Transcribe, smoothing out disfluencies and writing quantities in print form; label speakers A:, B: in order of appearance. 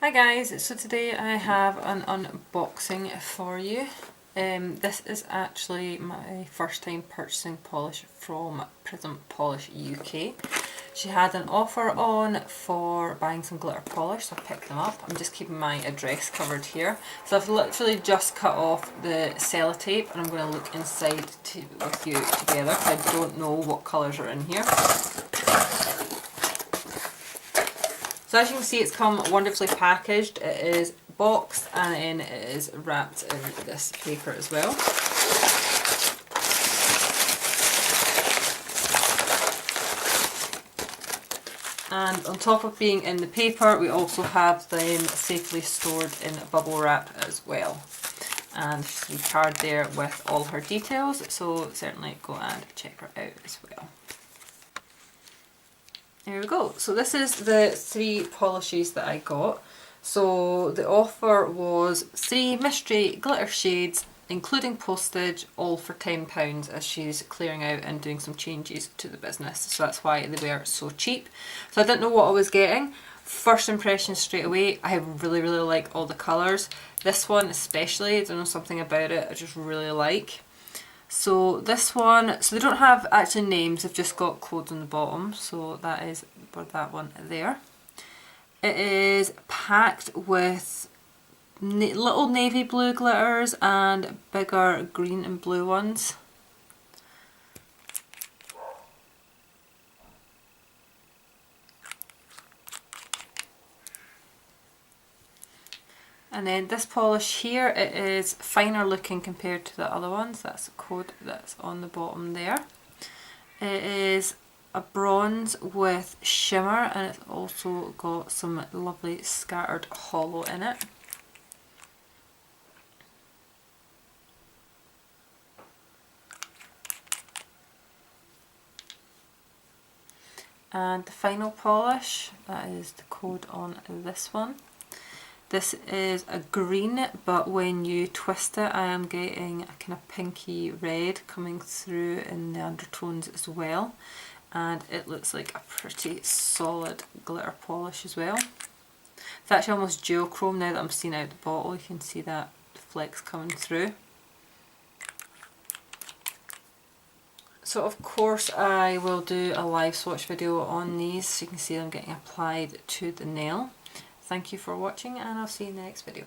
A: Hi guys, so today I have an unboxing for you. This is actually my first time purchasing polish from Prism Polish UK. She had an offer on for buying some glitter polish, so I picked them up. I'm just keeping my address covered here. So I've literally just cut off the sellotape and I'm going to look inside with you together because I don't know what colours are in here. So as you can see, it's come wonderfully packaged. It is boxed and then it is wrapped in this paper as well. And on top of being in the paper, we also have them safely stored in bubble wrap as well. And there's a card there with all her details, so certainly go and check her out as well. There we go. So this is the 3 polishes that I got. So the offer was 3 mystery glitter shades, including postage, all for £10 as she's clearing out and doing some changes to the business. So that's why they were so cheap. So I didn't know what I was getting. First impression straight away, I really like all the colours. This one especially, I don't know, something about it I just really like. So this one, so they don't have actually names, they've just got codes on the bottom, so that is for that one there. It is packed with little navy blue glitters and bigger green and blue ones. And then this polish here, it is finer looking compared to the other ones. That's the code that's on the bottom there. It is a bronze with shimmer and it's also got some lovely scattered hollow in it. And the final polish, that is the code on this one. This is a green, but when you twist it, I am getting a kind of pinky red coming through in the undertones as well. And it looks like a pretty solid glitter polish as well. It's actually almost duochrome now that I'm seeing out the bottle. You can see that flecks coming through. So of course I will do a live swatch video on these so you can see them getting applied to the nail. Thank you for watching and I'll see you in the next video.